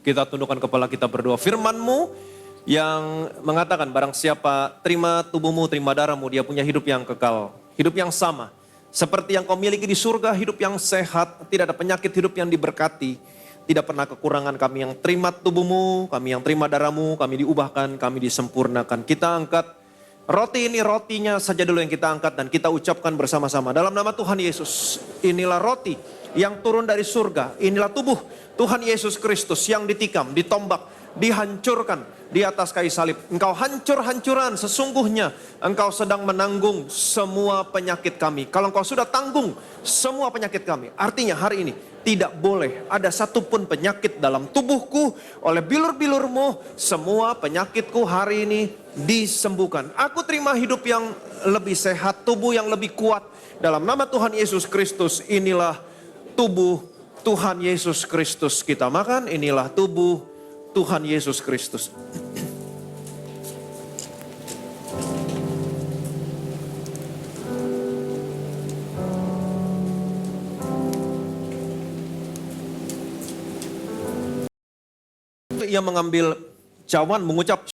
Kita tundukkan kepala kita berdoa. Firman-Mu yang mengatakan barang siapa terima tubuhmu, terima darahmu, dia punya hidup yang kekal. Hidup yang sama. Seperti yang kau miliki di surga, hidup yang sehat, tidak ada penyakit, hidup yang diberkati. Tidak pernah kekurangan. Kami yang terima tubuhmu, kami yang terima darahmu, kami diubahkan, kami disempurnakan. Kita angkat roti ini, rotinya saja dulu yang kita angkat dan kita ucapkan bersama-sama. Dalam nama Tuhan Yesus, inilah roti yang turun dari surga. Inilah tubuh Tuhan Yesus Kristus yang ditikam, ditombak, dihancurkan di atas kayu salib. Engkau hancur-hancuran, sesungguhnya engkau sedang menanggung semua penyakit kami. Kalau engkau sudah tanggung semua penyakit kami, artinya hari ini tidak boleh ada satupun penyakit dalam tubuhku. Oleh bilur-bilurmu, semua penyakitku hari ini disembuhkan. Aku terima hidup yang lebih sehat, tubuh yang lebih kuat. Dalam nama Tuhan Yesus Kristus, inilah tubuh Tuhan Yesus Kristus. Kita makan, inilah tubuh Tuhan Yesus Kristus. Ia mengambil cawan, mengucap,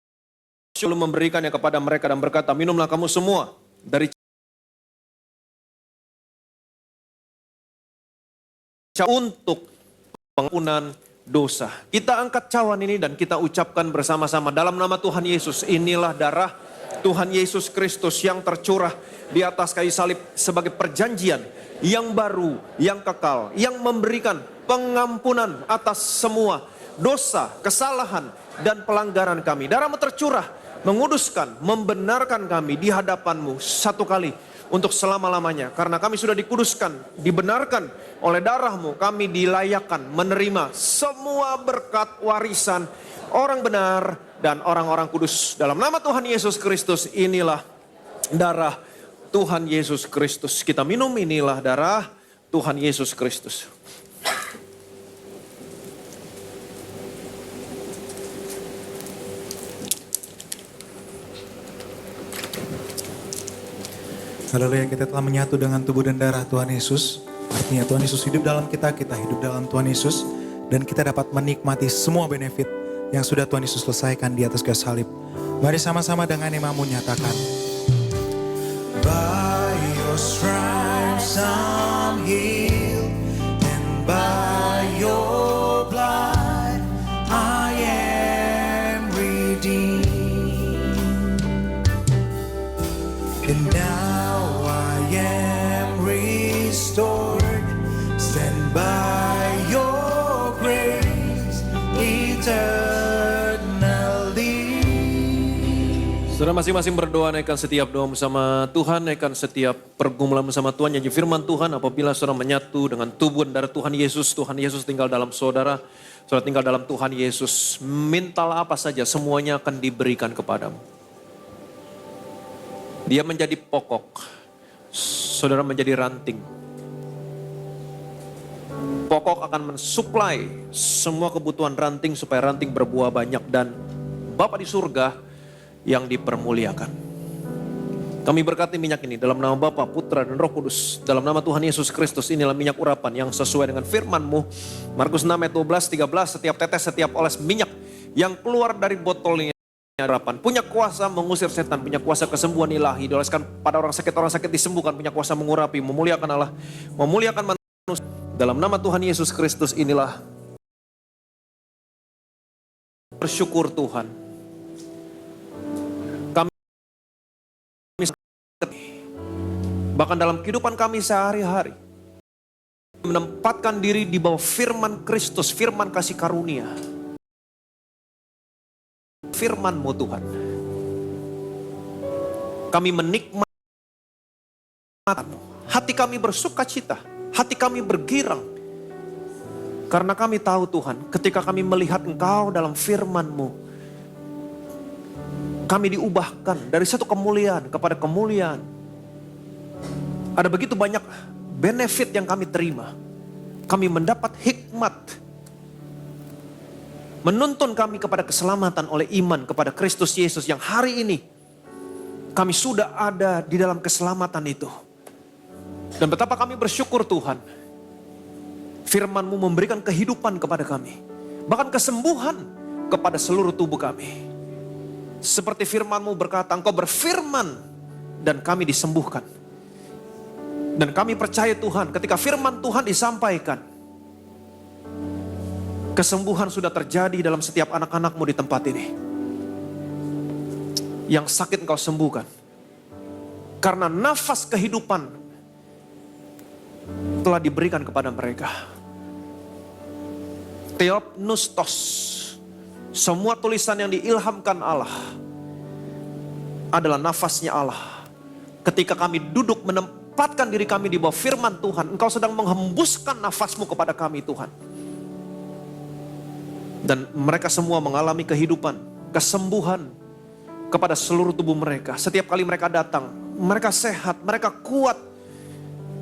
lalu memberikannya kepada mereka dan berkata, minumlah kamu semua dari untuk pengampunan dosa. Kita angkat cawan ini dan kita ucapkan bersama-sama dalam nama Tuhan Yesus. Inilah darah Tuhan Yesus Kristus yang tercurah di atas kayu salib sebagai perjanjian yang baru, yang kekal, yang memberikan pengampunan atas semua dosa, kesalahan, dan pelanggaran kami. Darah-Mu tercurah, menguduskan, membenarkan kami di hadapan-Mu satu kali untuk selama-lamanya. Karena kami sudah dikuduskan, dibenarkan oleh darah-Mu, kami dilayakkan menerima semua berkat warisan orang benar dan orang-orang kudus. Dalam nama Tuhan Yesus Kristus, inilah darah Tuhan Yesus Kristus. Kita minum, inilah darah Tuhan Yesus Kristus. Haleluya, kita telah menyatu dengan tubuh dan darah Tuhan Yesus. Artinya Tuhan Yesus hidup dalam kita, kita hidup dalam Tuhan Yesus. Dan kita dapat menikmati semua benefit yang sudah Tuhan Yesus selesaikan di atas kayu salib. Mari sama-sama dengan imamu nyatakan. By your stripes I'm healed, and by your blood I am redeemed. And now I am restored, stand by your grace eternally. Saudara masing-masing berdoa, naikkan setiap doa bersama Tuhan, naikkan setiap pergumulan bersama Tuhan. Janji firman Tuhan, apabila saudara menyatu dengan tubuh dan darah Tuhan Yesus tinggal dalam saudara, saudara tinggal dalam Tuhan Yesus. Mintalah apa saja, semuanya akan diberikan kepadamu. Dia menjadi pokok, saudara menjadi ranting. Pokok akan mensuplai semua kebutuhan ranting supaya ranting berbuah banyak dan Bapa di surga yang dipermuliakan. Kami berkati minyak ini dalam nama Bapa, Putra, dan Roh Kudus. Dalam nama Tuhan Yesus Kristus, inilah minyak urapan yang sesuai dengan firman-Mu. Markus 6 ayat 12-13, setiap tetes, setiap oles minyak yang keluar dari botol ini urapan. Punya kuasa mengusir setan, punya kuasa kesembuhan ilahi. Dioleskan pada orang sakit disembuhkan, punya kuasa mengurapi, memuliakan Allah, memuliakan manusia. Dalam nama Tuhan Yesus Kristus inilah bersyukur Tuhan. Kami bahkan dalam kehidupan kami sehari-hari menempatkan diri di bawah firman Kristus, firman kasih karunia. Firman-Mu Tuhan. Kami menikmati, hati kami bersuka cita, hati kami bergirang. Karena kami tahu Tuhan, ketika kami melihat Engkau dalam firman-Mu, kami diubahkan dari satu kemuliaan kepada kemuliaan. Ada begitu banyak benefit yang kami terima. Kami mendapat hikmat, menuntun kami kepada keselamatan oleh iman kepada Kristus Yesus yang hari ini kami sudah ada di dalam keselamatan itu. Dan betapa kami bersyukur Tuhan. Firman-Mu memberikan kehidupan kepada kami. bahkan kesembuhan kepada seluruh tubuh kami. Seperti firman-Mu berkata, Engkau berfirman dan kami disembuhkan. Dan kami percaya Tuhan, ketika firman Tuhan disampaikan, kesembuhan sudah terjadi dalam setiap anak-anak-Mu di tempat ini. Yang sakit Engkau sembuhkan. Karena nafas kehidupan telah diberikan kepada mereka. Theopneustos, semua tulisan yang diilhamkan Allah adalah nafasnya Allah. Ketika kami duduk menempatkan diri kami di bawah firman Tuhan, Engkau sedang menghembuskan nafas-Mu kepada kami Tuhan. Dan mereka semua mengalami kehidupan, kesembuhan kepada seluruh tubuh mereka. Setiap kali mereka datang, mereka sehat, mereka kuat.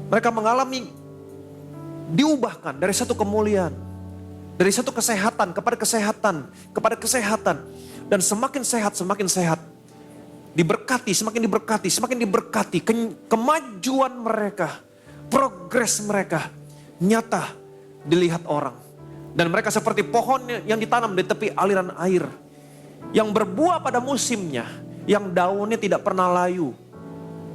Mereka mengalami diubahkan dari satu kemuliaan, dari satu kesehatan kepada kesehatan, kepada kesehatan. Dan semakin sehat, diberkati, semakin diberkati, semakin diberkati. Kemajuan mereka, progres mereka nyata dilihat orang. Dan mereka seperti pohon yang ditanam di tepi aliran air, yang berbuah pada musimnya, yang daunnya tidak pernah layu.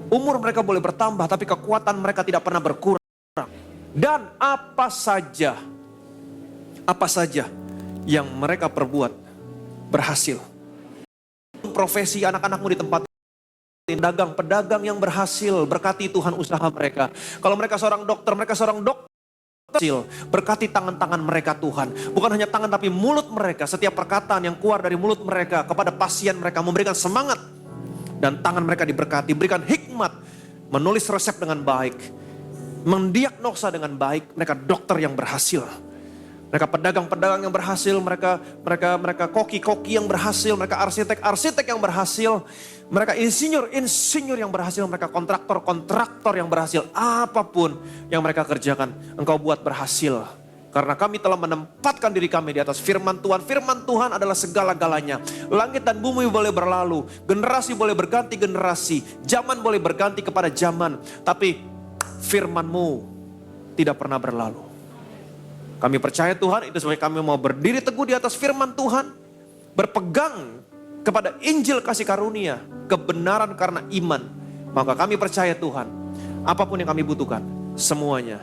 Umur mereka boleh bertambah, tapi kekuatan mereka tidak pernah berkurang. Dan apa saja yang mereka perbuat berhasil. Profesi anak-anak-Mu di tempat ini, pedagang yang berhasil, berkati Tuhan usaha mereka. Kalau mereka seorang dokter, berkati tangan-tangan mereka Tuhan. Bukan hanya tangan tapi mulut mereka. Setiap perkataan yang keluar dari mulut mereka kepada pasien mereka memberikan semangat. Dan tangan mereka diberkati, berikan hikmat, menulis resep dengan baik, mendiagnosa dengan baik. Mereka dokter yang berhasil. Mereka pedagang-pedagang yang berhasil, mereka koki-koki yang berhasil, mereka arsitek-arsitek yang berhasil, mereka insinyur yang berhasil, mereka kontraktor yang berhasil. Apapun yang mereka kerjakan, Engkau buat berhasil. Karena kami telah menempatkan diri kami di atas firman Tuhan. Firman Tuhan adalah segala-galanya. Langit dan bumi boleh berlalu, generasi boleh berganti generasi, zaman boleh berganti kepada zaman. Tapi firman-Mu tidak pernah berlalu. Kami percaya Tuhan, itu sebabnya kami mau berdiri teguh di atas firman Tuhan. Berpegang kepada Injil kasih karunia, kebenaran karena iman. Maka kami percaya Tuhan, apapun yang kami butuhkan, semuanya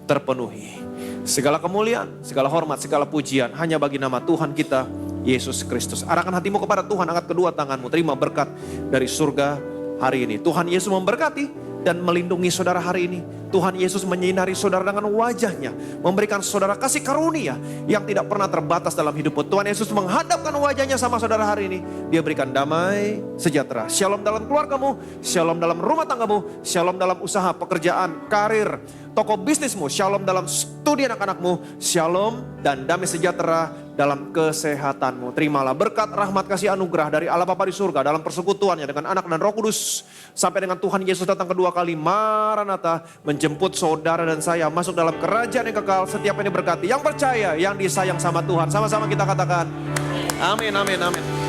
terpenuhi. Segala kemuliaan, segala hormat, segala pujian hanya bagi nama Tuhan kita, Yesus Kristus. Arahkan hatimu kepada Tuhan, angkat kedua tanganmu, terima berkat dari surga hari ini. Tuhan Yesus memberkati dan melindungi saudara hari ini. Tuhan Yesus menyinari saudara dengan wajahnya, memberikan saudara kasih karunia yang tidak pernah terbatas dalam hidupmu. Tuhan Yesus menghadapkan wajahnya sama saudara hari ini. Dia berikan damai, sejahtera. Shalom dalam keluargamu, shalom dalam rumah tanggamu, shalom dalam usaha, pekerjaan, karir, toko bisnismu, shalom dalam studi anak-anakmu, shalom dan damai sejahtera dalam kesehatanmu. Terimalah berkat, rahmat, kasih anugerah dari Allah Bapa di surga dalam persekutuannya dengan Anak dan Roh Kudus. Sampai dengan Tuhan Yesus datang kedua kali, Maranatha, menjemput saudara dan saya masuk dalam kerajaan yang kekal. Setiap ini berkati yang percaya, yang disayang sama Tuhan. Sama-sama kita katakan, amin, amin, amin.